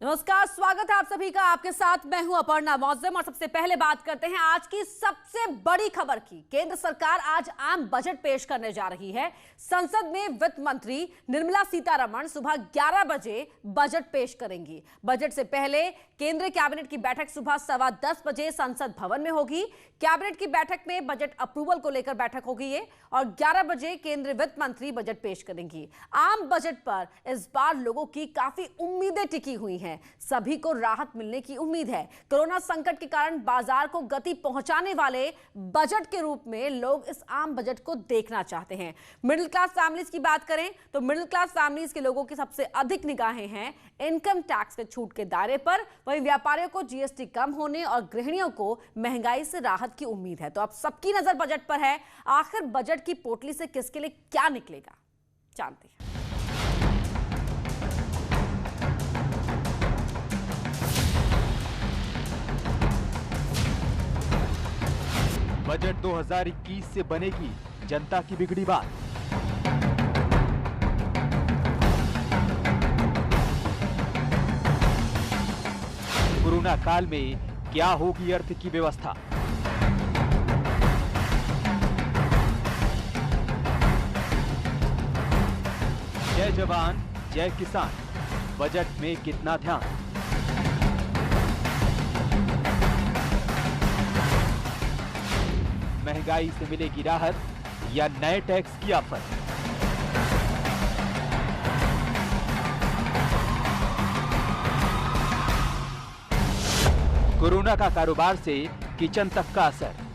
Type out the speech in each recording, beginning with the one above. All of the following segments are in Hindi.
नमस्कार, स्वागत है आप सभी का। आपके साथ मैं हूं अपर्णा मौजम और सबसे पहले बात करते हैं आज की सबसे बड़ी खबर की। केंद्र सरकार आज आम बजट पेश करने जा रही है। संसद में वित्त मंत्री निर्मला सीतारमण सुबह 11 बजे बजट पेश करेंगी। बजट से पहले केंद्रीय कैबिनेट की बैठक सुबह 10:15 बजे संसद भवन में होगी। कैबिनेट की बैठक में बजट अप्रूवल को लेकर बैठक होगी ये, और 11 बजे केंद्रीय वित्त मंत्री बजट पेश करेंगी। आम बजट पर इस बार लोगों की काफी उम्मीदें टिकी हुई हैं। सभी को राहत मिलने की उम्मीद है। कोरोना संकट के कारण बाजार को गति पहुंचाने वाले बजट के रूप में लोग इस आम बजट को देखना चाहते हैं। मिडिल क्लास फैमिलीज की बात करें तो मिडिल क्लास फैमिलीज के लोगों की सबसे अधिक निगाहें हैं इनकम टैक्स के छूट के दायरे पर। वहीं व्यापारियों को जीएसटी कम होने और गृहिणियों को महंगाई से राहत की उम्मीद है। तो अब सबकी नजर बजट पर है। आखिर बजट की पोटली से किसके लिए क्या निकलेगा, जानते हैं। बजट 2021 से बनेगी जनता की बिगड़ी बात। कोरोना काल में क्या होगी अर्थ की व्यवस्था। जय जवान जय किसान, बजट में कितना ध्यान। महंगाई से मिलेगी राहत या नए टैक्स की आफत। कोरोना का कारोबार से किचन तक का असर।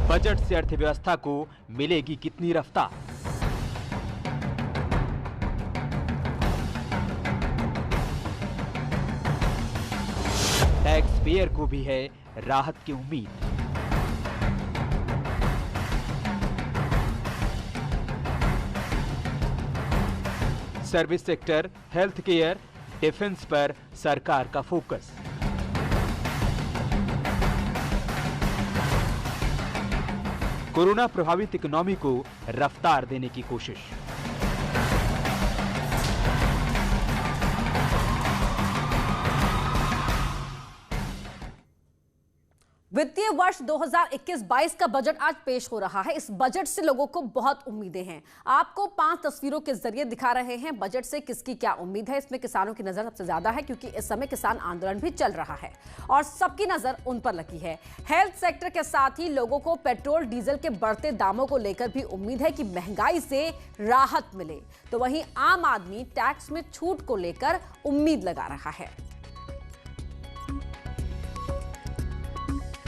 बजट से अर्थव्यवस्था को मिलेगी कितनी रफ्तार। टैक्स पेयर को भी है राहत की उम्मीद। Service sector, health care, defence पर सरकार का फोकस। कोरोना प्रभावित इकोनॉमी को रफ्तार देने की कोशिश। वित्तीय वर्ष 2021-22 का बजट आज पेश हो रहा है। इस बजट से लोगों को बहुत उम्मीदें हैं। आपको 5 तस्वीरों के जरिए दिखा रहे हैं बजट से किसकी क्या उम्मीद है। इसमें किसानों की नजर सबसे ज्यादा है क्योंकि इस समय किसान आंदोलन भी चल रहा है और सबकी नजर उन पर लगी है। हेल्थ सेक्टर के साथ ही लोगों को पेट्रोल डीजल के बढ़ते दामों को लेकर भी उम्मीद है कि महंगाई से राहत मिले। तो वहीं आम आदमी टैक्स में छूट को लेकर उम्मीद लगा रहा है।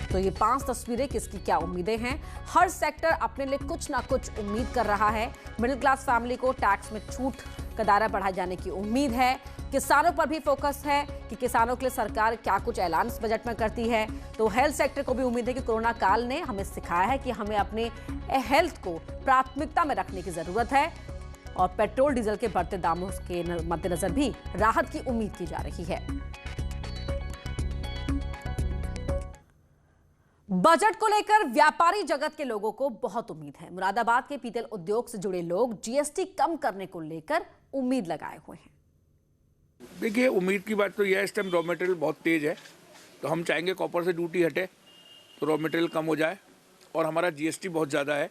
तो ये 5 तस्वीरें किसकी क्या उम्मीदें हैं। हर सेक्टर अपने लिए कुछ ना कुछ उम्मीद कर रहा है। मिडिल क्लास फैमिली को टैक्स में छूट का दायरा बढ़ाए जाने की उम्मीद है। किसानों पर भी फोकस है कि किसानों के लिए सरकार क्या कुछ ऐलान इस बजट में करती है। तो हेल्थ सेक्टर को भी उम्मीद है कि कोरोना काल ने हमें सिखाया है कि हमें अपने हेल्थ को प्राथमिकता में रखने की जरूरत है। और पेट्रोल डीजल के बढ़ते दामों के मद्देनजर भी राहत की उम्मीद की जा रही है। बजट को लेकर व्यापारी जगत के लोगों को बहुत उम्मीद है। मुरादाबाद के पीतल उद्योग से जुड़े लोग जीएसटी कम करने को लेकर उम्मीद लगाए हुए हैं। देखिए, उम्मीद की बात तो यह है, इस टाइम रॉ मटेरियल बहुत तेज है, तो हम चाहेंगे कॉपर से ड्यूटी हटे तो रॉ मटेरियल कम हो जाए। और हमारा जीएसटी बहुत ज़्यादा है,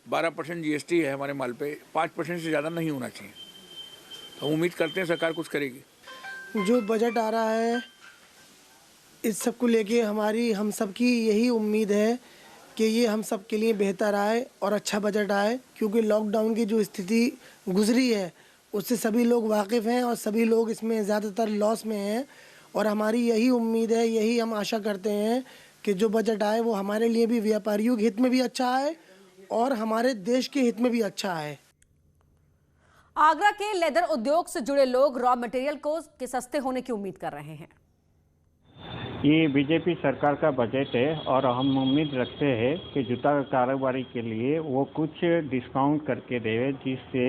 12% जीएसटी है हमारे माल पे, 5% से ज़्यादा नहीं होना चाहिए। तो उम्मीद करते हैं सरकार कुछ करेगी। जो बजट आ रहा है इस सब को लेके हम सब की यही उम्मीद है कि ये हम सब के लिए बेहतर आए और अच्छा बजट आए, क्योंकि लॉकडाउन की जो स्थिति गुजरी है उससे सभी लोग वाकिफ़ हैं और सभी लोग इसमें ज़्यादातर लॉस में हैं। और हमारी यही उम्मीद है, यही हम आशा करते हैं कि जो बजट आए वो हमारे लिए भी, व्यापारियों के हित में भी अच्छा आए और हमारे देश के हित में भी अच्छा आए। आगरा के लेदर उद्योग से जुड़े लोग रॉ मटेरियल को के सस्ते होने की उम्मीद कर रहे हैं। ये बीजेपी सरकार का बजट है और हम उम्मीद रखते हैं कि जूता कारोबारी के लिए वो कुछ डिस्काउंट करके देवे, जिससे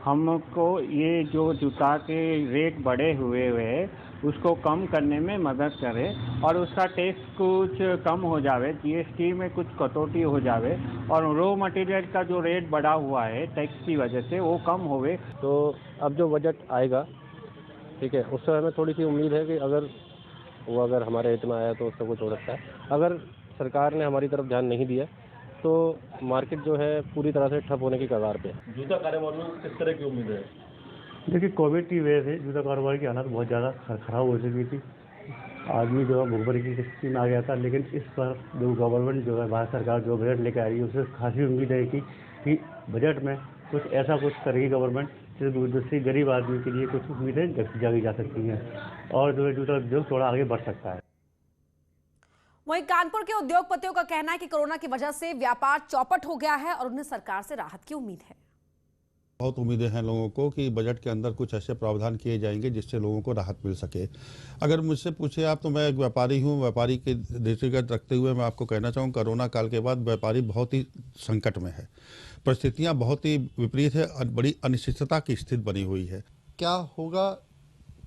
हमको ये जो जूता के रेट बढ़े हुए हैं उसको कम करने में मदद करे और उसका टैक्स कुछ कम हो जावे, जीएसटी में कुछ कटौती हो जावे और रॉ मटेरियल का जो रेट बढ़ा हुआ है टैक्स की वजह से वो कम होवे। तो अब जो बजट आएगा, ठीक है, उससे हमें थोड़ी सी उम्मीद है कि अगर हमारे हित में आया तो उससे कुछ हो सकता है। अगर सरकार ने हमारी तरफ ध्यान नहीं दिया तो मार्केट जो है पूरी तरह से ठप होने की कगार पे है। जूता कारोबार में किस तरह की उम्मीद है? देखिए, कोविड की वजह से जूता कारोबार की हालत बहुत ज़्यादा खराब हो चुकी थी। आदमी जो है भुखमरी की स्थिति में आ गया था, लेकिन इस पर जो गवर्नमेंट जो है, भारत सरकार जो बजट लेकर आ रही है, उससे खासी उम्मीद है कि बजट में कुछ ऐसा कुछ करेगी गवर्नमेंट जिससे गरीब आदमी के लिए कुछ उम्मीदें जागी जा सकती हैं और जो है जूता उद्योग थोड़ा आगे बढ़ सकता है। वहीं कानपुर के उद्योगपतियों का कहना है कि कोरोना की वजह से व्यापार चौपट हो गया है और उन्हें सरकार से राहत की उम्मीद है। बहुत उम्मीदें हैं लोगों को कि बजट के अंदर कुछ ऐसे प्रावधान किए जाएंगे जिससे लोगों को राहत मिल सके। अगर मुझसे पूछे आप, तो मैं एक व्यापारी हूं। व्यापारी के दृष्टिगत रखते हुए मैं आपको कहना चाहूँ, कोरोना काल के बाद व्यापारी बहुत ही संकट में है, परिस्थितियां बहुत ही विपरीत है, बड़ी अनिश्चितता की स्थिति बनी हुई है। क्या होगा,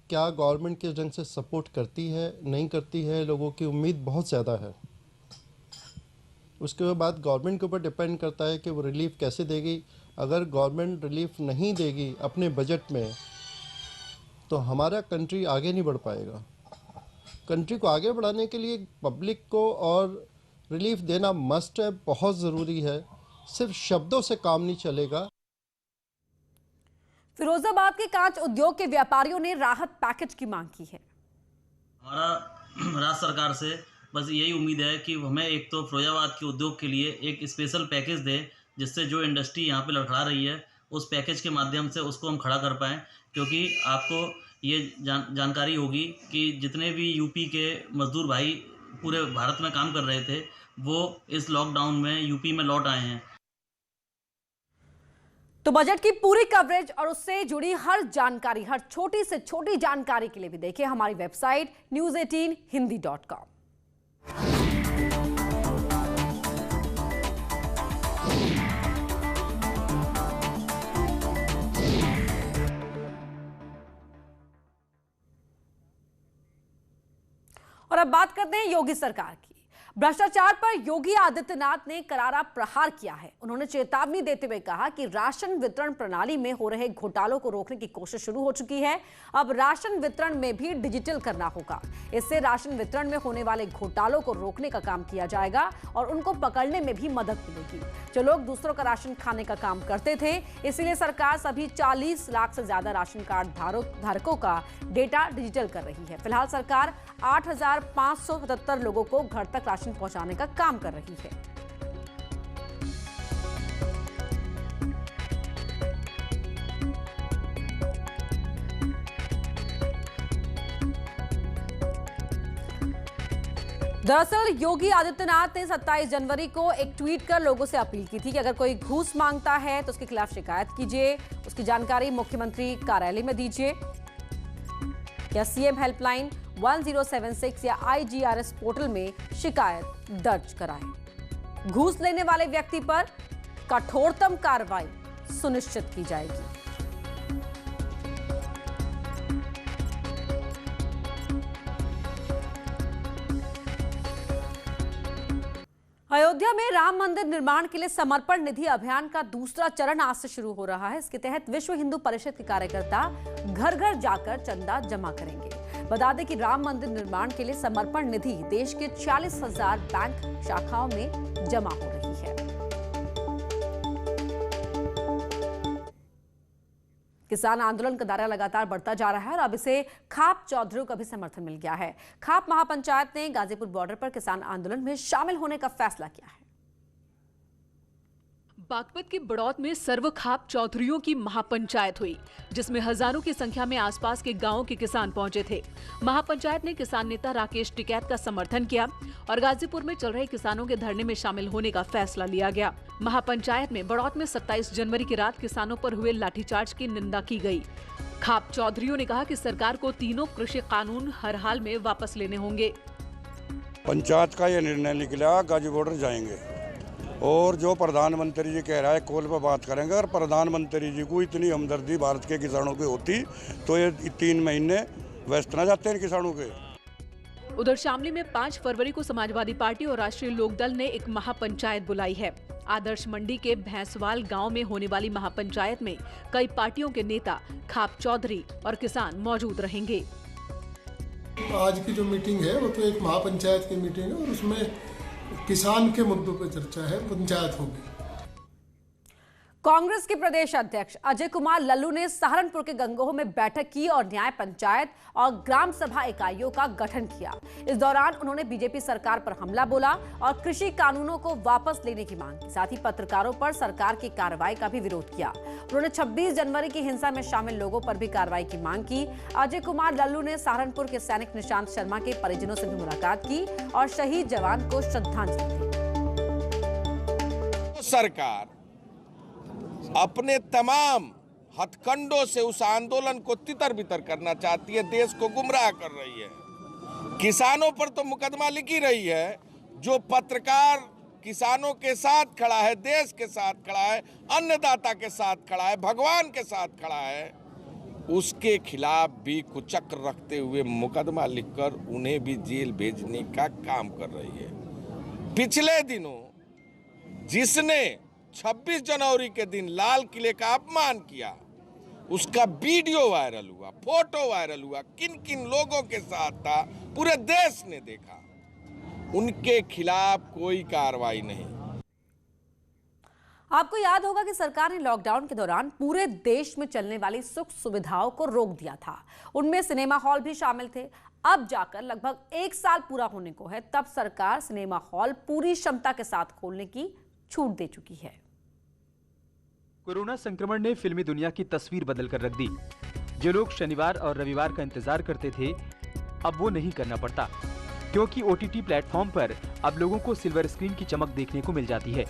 क्या गवर्नमेंट किस ढंग से सपोर्ट करती है नहीं करती है, लोगों की उम्मीद बहुत ज़्यादा है। उसके बाद गवर्नमेंट के ऊपर डिपेंड करता है कि वो रिलीफ कैसे देगी। अगर गवर्नमेंट रिलीफ नहीं देगी अपने बजट में तो हमारा कंट्री आगे नहीं बढ़ पाएगा। कंट्री को आगे बढ़ाने के लिए पब्लिक को और रिलीफ देना मस्ट है, बहुत ज़रूरी है। सिर्फ शब्दों से काम नहीं चलेगा। फिरोजाबाद के कांच उद्योग के व्यापारियों ने राहत पैकेज की मांग की है। हमारा राज्य सरकार से बस यही उम्मीद है कि हमें एक तो फिरोजाबाद के उद्योग के लिए एक स्पेशल पैकेज दे, जिससे जो इंडस्ट्री यहाँ पे लड़खड़ा रही है उस पैकेज के माध्यम से उसको हम खड़ा कर पाएँ। क्योंकि आपको ये जानकारी होगी कि जितने भी यूपी के मजदूर भाई पूरे भारत में काम कर रहे थे वो इस लॉकडाउन में यूपी में लौट आए हैं। तो बजट की पूरी कवरेज और उससे जुड़ी हर जानकारी, हर छोटी से छोटी जानकारी के लिए भी देखिए हमारी वेबसाइट news18hindi.com। और अब बात करते हैं योगी सरकार की। भ्रष्टाचार पर योगी आदित्यनाथ ने करारा प्रहार किया है। उन्होंने चेतावनी देते हुए कहा कि राशन वितरण प्रणाली में हो रहे घोटालों को रोकने की कोशिश शुरू हो चुकी है। अब राशन वितरण में भी डिजिटल करना होगा। इससे राशन वितरण में होने वाले घोटालों को रोकने का काम किया जाएगा और उनको पकड़ने में भी मदद मिलेगी। जो लोग दूसरों का राशन खाने का काम करते थे, इसीलिए सरकार सभी 40 लाख से ज्यादा राशन कार्ड धारकों का डेटा डिजिटल कर रही है। फिलहाल सरकार 8,577 लोगों को घर तक राशन पहुंचाने का काम कर रही है। दरअसल योगी आदित्यनाथ ने 27 जनवरी को एक ट्वीट कर लोगों से अपील की थी कि अगर कोई घूस मांगता है तो उसके खिलाफ शिकायत कीजिए। उसकी जानकारी मुख्यमंत्री कार्यालय में दीजिए या सीएम हेल्पलाइन 1076 या IGRS पोर्टल में शिकायत दर्ज कराएं। घूस लेने वाले व्यक्ति पर कठोरतम कार्रवाई सुनिश्चित की जाएगी। अयोध्या में राम मंदिर निर्माण के लिए समर्पण निधि अभियान का दूसरा चरण आज से शुरू हो रहा है। इसके तहत विश्व हिंदू परिषद के कार्यकर्ता घर घर जाकर चंदा जमा करेंगे। बता दें कि राम मंदिर निर्माण के लिए समर्पण निधि देश के 46,000 बैंक शाखाओं में जमा हो रही है। किसान आंदोलन का दायरा लगातार बढ़ता जा रहा है और अब इसे खाप चौधरियों का भी समर्थन मिल गया है। खाप महापंचायत ने गाजीपुर बॉर्डर पर किसान आंदोलन में शामिल होने का फैसला किया है। बागपत के बड़ौत में सर्व खाप चौधरियों की महापंचायत हुई, जिसमें हजारों की संख्या में आसपास के गांवों के किसान पहुंचे थे। महापंचायत ने किसान नेता राकेश टिकैत का समर्थन किया और गाजीपुर में चल रहे किसानों के धरने में शामिल होने का फैसला लिया गया। महापंचायत में बड़ौत में 27 जनवरी की रात किसानों पर हुए लाठीचार्ज की निंदा की गई। खाप चौधरियों ने कहा कि सरकार को तीनों कृषि कानून हर हाल में वापस लेने होंगे। पंचायत का यह निर्णय निकला, गाजीपुर बॉर्डर जाएंगे और जो प्रधानमंत्री जी कह रहा है कॉल पर बात करेंगे। और प्रधानमंत्री जी को इतनी हमदर्दी भारत के किसानों की होती तो ये 3 महीने व्यस्त ना जाते हैं किसानों के। उधर शामली में 5 फरवरी को समाजवादी पार्टी और राष्ट्रीय लोकदल ने एक महापंचायत बुलाई है। आदर्श मंडी के भैंसवाल गांव में होने वाली महापंचायत में कई पार्टियों के नेता, खाप चौधरी और किसान मौजूद रहेंगे। आज की जो मीटिंग है वो तो एक महापंचायत की मीटिंग है और उसमें किसान के मुद्दों पर चर्चा है, पंचायत होगी। कांग्रेस के प्रदेश अध्यक्ष अजय कुमार लल्लू ने सहारनपुर के गंगोह में बैठक की और न्याय पंचायत और ग्राम सभा इकाइयों का गठन किया। इस दौरान उन्होंने बीजेपी सरकार पर हमला बोला और कृषि कानूनों को वापस लेने की मांग की। साथ ही पत्रकारों पर सरकार की कार्रवाई का भी विरोध किया। उन्होंने 26 जनवरी की हिंसा में शामिल लोगों पर भी कार्रवाई की मांग की। अजय कुमार लल्लू ने सहारनपुर के सैनिक निशांत शर्मा के परिजनों से भी मुलाकात की और शहीद जवान को श्रद्धांजलि दी। सरकार अपने तमाम हथकंडों से उस आंदोलन को तितर बितर करना चाहती है, देश को गुमराह कर रही है। किसानों पर तो मुकदमा लिख ही रही है। जो पत्रकार किसानों के साथ खड़ा है, देश के साथ खड़ा है, अन्नदाता के साथ खड़ा है, भगवान के साथ खड़ा है, उसके खिलाफ भी कुचक्र रखते हुए मुकदमा लिखकर उन्हें भी जेल भेजने का काम कर रही है। पिछले दिनों जिसने 26 जनवरी के दिन लाल किले का अपमान किया, उसका वीडियो वायरल हुआ, फोटो वायरल हुआ, किन किन लोगों के साथ था पूरे देश ने देखा। उनके खिलाफ कोई कार्रवाई नहीं। आपको याद होगा कि सरकार ने लॉकडाउन के दौरान पूरे देश में चलने वाली सुख सुविधाओं को रोक दिया था। उनमें सिनेमा हॉल भी शामिल थे। अब जाकर लगभग 1 साल पूरा होने को है, तब सरकार सिनेमा हॉल पूरी क्षमता के साथ खोलने की छूट दे चुकी है। कोरोना संक्रमण ने फिल्मी दुनिया की तस्वीर बदल कर रख दी। जो लोग शनिवार और रविवार का इंतजार करते थे, अब वो नहीं करना पड़ता, क्योंकि OTT प्लेटफॉर्म पर अब लोगों को सिल्वर स्क्रीन की चमक देखने को मिल जाती है।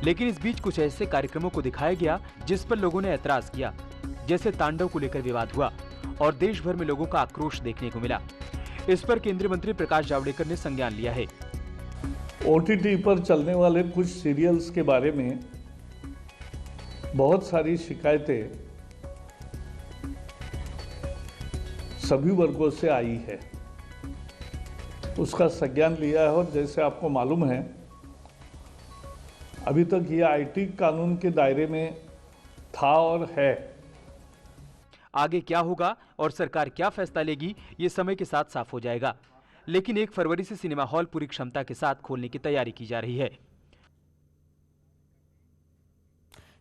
लेकिन इस बीच कुछ ऐसे कार्यक्रमों को दिखाया गया जिस पर लोगों ने ऐतराज किया, जैसे तांडव को लेकर विवाद हुआ और देश भर में लोगों का आक्रोश देखने को मिला। इस पर केंद्रीय मंत्री प्रकाश जावड़ेकर ने संज्ञान लिया है। OTT पर चलने वाले कुछ सीरियल्स के बारे में बहुत सारी शिकायतें सभी वर्गों से आई है, उसका संज्ञान लिया है। और जैसे आपको मालूम है, अभी तक ये IT कानून के दायरे में था और है। आगे क्या होगा और सरकार क्या फैसला लेगी, ये समय के साथ साफ हो जाएगा। लेकिन 1 फरवरी से सिनेमा हॉल पूरी क्षमता के साथ खोलने की तैयारी की जा रही है।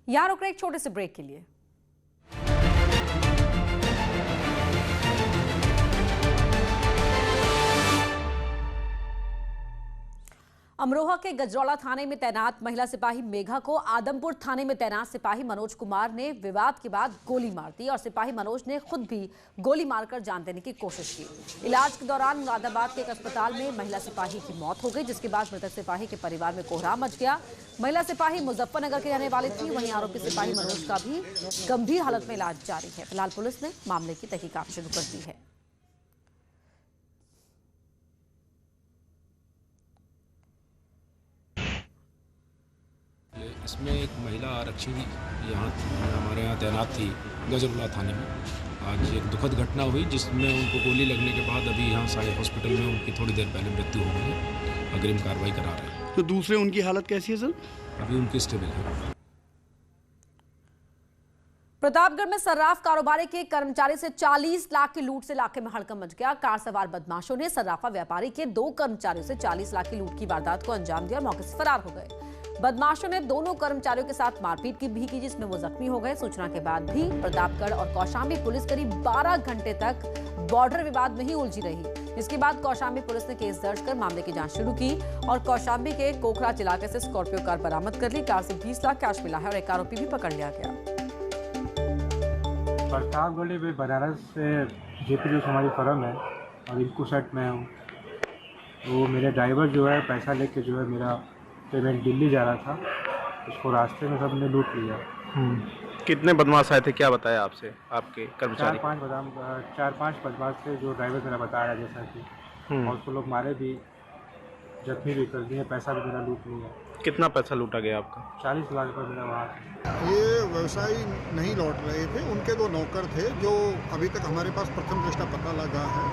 यहां रुक रहे एक छोटे से ब्रेक के लिए। अमरोहा के गजरौला थाने में तैनात महिला सिपाही मेघा को आदमपुर थाने में तैनात सिपाही मनोज कुमार ने विवाद के बाद गोली मार दी और सिपाही मनोज ने खुद भी गोली मारकर जान देने की कोशिश की। इलाज के दौरान मुरादाबाद के एक अस्पताल में महिला सिपाही की मौत हो गई, जिसके बाद मृतक सिपाही के परिवार में कोहराम मच गया। महिला सिपाही मुजफ्फरनगर की रहने वाली थी, वहीं आरोपी सिपाही मनोज का भी गंभीर हालत में इलाज जारी है। फिलहाल पुलिस ने मामले की तहकीकात शुरू कर दी है। इसमें एक महिला आरक्षी यहाँ हमारे यहाँ तैनात थी गजरौला थाने में। आज एक दुखद घटना हुई जिसमें उनको गोली लगने के बाद अभी यहाँ सारे हॉस्पिटल में उनकी थोड़ी देर पहले मृत्यु हो गई है। अग्रिम कार्रवाई करा रहे हैं। तो दूसरे उनकी हालत कैसी है सर? अभी उनकी स्टेबल है। प्रतापगढ़ में सर्राफ कारोबारी के कर्मचारी से 40 लाख की लूट से इलाके में हड़कंप मच गया। कार सवार बदमाशों ने सर्राफा व्यापारी के 2 कर्मचारियों से 40 लाख की लूट की वारदात को अंजाम दिया और मौके से फरार हो गए। बदमाशों ने दोनों कर्मचारियों के साथ मारपीट भी की, जिसमें वो जख्मी हो गए। सूचना के बाद भी प्रतापगढ़ और कौशाम्बी पुलिस करीब 12 घंटे तक बॉर्डर विवाद में ही उलझी रही, जिसके बाद कौशाम्बी पुलिस ने केस दर्ज कर मामले की जांच शुरू की और कौशाम्बी के कोखराच इलाके से स्कॉर्पियो कार बरामद कर ली। कार से 20 लाख कैश मिला है और एक आरोपी भी पकड़ लिया गया। प्रतापगढ़ में बनारस से जेपी जो हमारी फर्म है और इनको सेट में हूँ, वो मेरे ड्राइवर जो है पैसा लेके जो है मेरा पेमेंट दिल्ली जा रहा था, उसको रास्ते में सबने लूट लिया। कितने बदमाश आए थे, क्या बताया आपसे आपके कर्मचारी? 4-5 बदमाश थे जो ड्राइवर मेरा बता रहा है, जैसा कि और उसको लोग मारे भी जख्मी भी कर दिए। पैसा भी मेरा लूट लिया। कितना पैसा लूटा गया आपका? 40 लाख रुपये मेरा वहाँ। ये व्यवसायी नहीं लौट रहे थे, उनके 2 नौकर थे जो अभी तक हमारे पास प्रथम दृष्टा पता लगा है,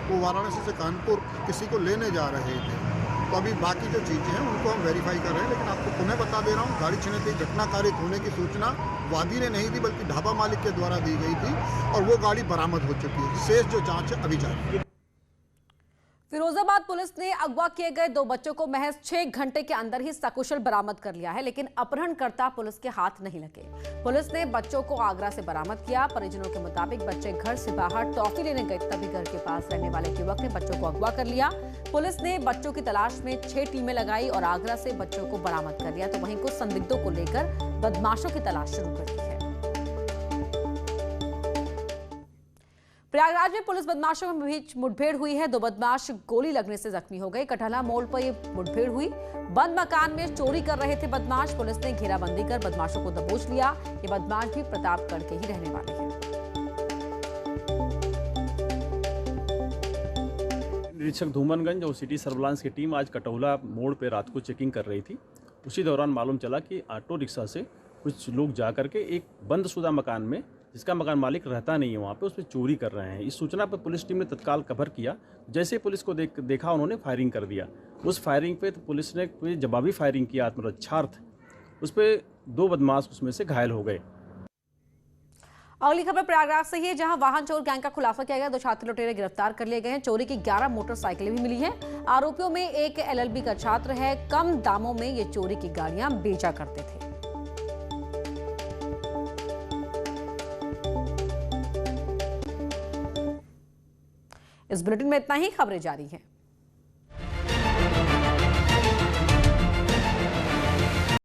वो वाराणसी से कानपुर किसी को लेने जा रहे थे। तो अभी बाकी जो चीज़ें हैं उनको हम वेरीफाई कर रहे हैं, लेकिन आपको पुनः बता दे रहा हूँ, गाड़ी छिनतई घटना कारित होने की सूचना वादी ने नहीं दी बल्कि ढाबा मालिक के द्वारा दी गई थी और वो गाड़ी बरामद हो चुकी है। शेष जो जाँच है अभी जारी है। फिरोजाबाद पुलिस ने अगवा किए गए 2 बच्चों को महज 6 घंटे के अंदर ही सकुशल बरामद कर लिया है, लेकिन अपहरणकर्ता पुलिस के हाथ नहीं लगे। पुलिस ने बच्चों को आगरा से बरामद किया। परिजनों के मुताबिक बच्चे घर से बाहर टॉफी लेने गए, तभी घर के पास रहने वाले युवक ने बच्चों को अगवा कर लिया। पुलिस ने बच्चों की तलाश में 6 टीमें लगाई और आगरा से बच्चों को बरामद कर लिया। तो वहीं कुछ संदिग्धों को लेकर बदमाशों की तलाश शुरू कर दी है। प्रयागराज में पुलिस बदमाशों के बीच मुठभेड़ हुई है। 2 बदमाश गोली लगने से जख्मी हो गए। कटहला मोड़ पर ये मुठभेड़ हुई। बंद मकान में चोरी कर रहे थे बदमाश। पुलिस ने घेराबंदी कर बदमाशों को दबोच लिया। ये बदमाश भी प्रतापगढ़ के ही रहने वाले हैं। निरीक्षक धूमनगंज और सिटी सर्विलांस की टीम आज कटौला मोड़ पे रात को चेकिंग कर रही थी। उसी दौरान मालूम चला कि ऑटो रिक्शा से कुछ लोग जा करके एक बंदशुदा मकान में, जिसका मकान मालिक रहता नहीं है वहाँ पे, उस पर चोरी कर रहे हैं। इस सूचना पर पुलिस टीम ने तत्काल कवर किया। जैसे पुलिस को देखा उन्होंने फायरिंग कर दिया। उस फायरिंग पे तो पुलिस ने कोई जवाबी फायरिंग किया आत्मरक्षार्थ। उस पर 2 बदमाश उसमें से घायल हो गए। अगली खबर प्रयागराज से ही है, जहां वाहन चोर गैंग का खुलासा किया गया। 2 छात्र लुटेरे गिरफ्तार कर लिए गए हैं। चोरी की 11 मोटरसाइकिलें भी मिली हैं। आरोपियों में एक LLB का छात्र है। कम दामों में ये चोरी की गाड़ियां बेचा करते थे। इस बुलेटिन में इतना ही। खबरें जारी हैं।